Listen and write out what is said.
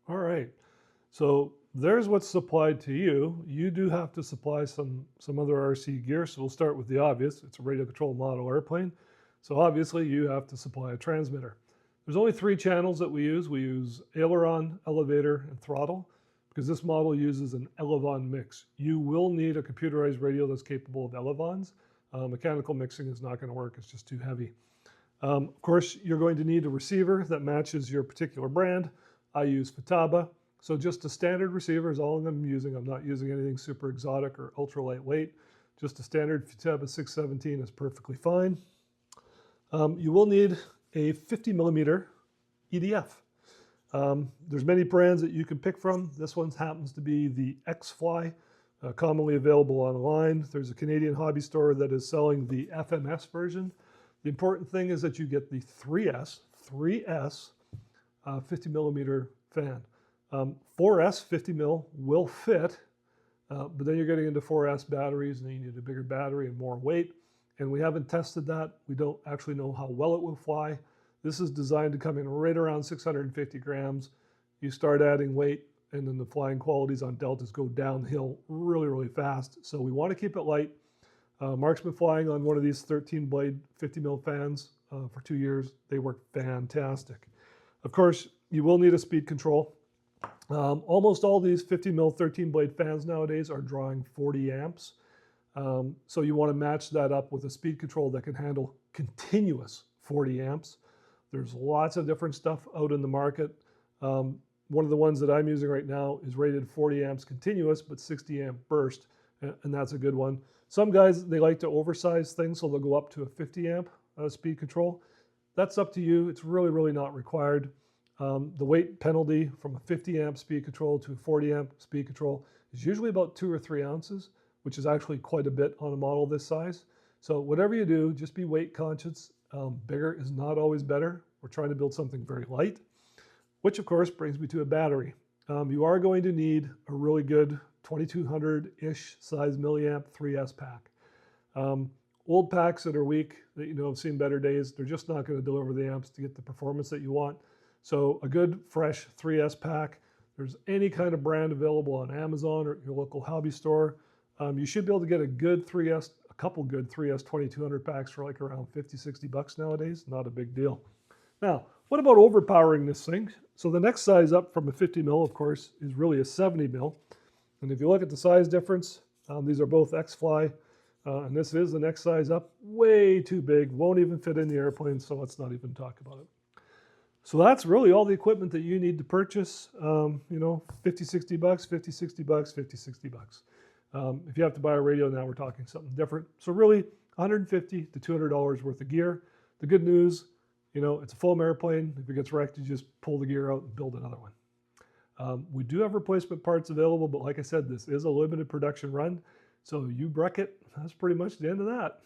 All right. So there's what's supplied to you. You do have to supply some other RC gear. So we'll start with the obvious. It's a radio control model airplane. So obviously you have to supply a transmitter. There's only 3 channels that we use. We use aileron, elevator, and throttle because this model uses an elevon mix. You will need a computerized radio that's capable of elevons. Mechanical mixing is not going to work. It's just too heavy. Of course, you're going to need a receiver that matches your particular brand. I use Futaba. So just a standard receiver is all I'm using. I'm not using anything super exotic or ultra lightweight. Just a standard Futaba 617 is perfectly fine. You will need a 50 millimeter EDF. There's many brands that you can pick from. This one happens to be the X-Fly, commonly available online. There's a Canadian hobby store that is selling the FMS version. The important thing is that you get the 3S 50 millimeter fan. 4S 50 mil will fit, but then you're getting into 4S batteries and you need a bigger battery and more weight. And we haven't tested that. We don't actually know how well it will fly. This is designed to come in right around 650 grams. You start adding weight and then the flying qualities on deltas go downhill really, really fast. So we want to keep it light. Mark's been flying on one of these 13 blade 50 mil fans for 2 years. They work fantastic. Of course, you will need a speed control. Almost all these 50 mil 13 blade fans nowadays are drawing 40 amps. So you want to match that up with a speed control that can handle continuous 40 amps. There's lots of different stuff out in the market. One of the ones that I'm using right now is rated 40 amps continuous, but 60 amp burst, and that's a good one. Some guys, they like to oversize things, so they'll go up to a 50 amp speed control. That's up to you. It's really, really not required. The weight penalty from a 50 amp speed control to a 40 amp speed control is usually about 2 or 3 ounces, which is actually quite a bit on a model this size. So whatever you do, just be weight conscious. Bigger is not always better. We're trying to build something very light, which of course brings me to a battery. You are going to need a really good 2200-ish size milliamp 3S pack. Old packs that are weak, that have seen better days, they're just not going to deliver the amps to get the performance that you want. So a good fresh 3S pack. There's any kind of brand available on Amazon or your local hobby store. You should be able to get a couple good 3S 2200 packs for like around 50, 60 bucks nowadays. Not a big deal. Now, what about overpowering this thing? So the next size up from a 50 mil, of course, is really a 70 mil. And if you look at the size difference, these are both X-Fly, and this is the next size up. Way too big, won't even fit in the airplane, so let's not even talk about it. So that's really all the equipment that you need to purchase. 50, 60 bucks, 50, 60 bucks, 50, 60 bucks. If you have to buy a radio now, we're talking something different. So really, $150 to $200 worth of gear. The good news, it's a foam airplane. If it gets wrecked, you just pull the gear out and build another one. We do have replacement parts available, but like I said, this is a limited production run. So you wreck it, that's pretty much the end of that.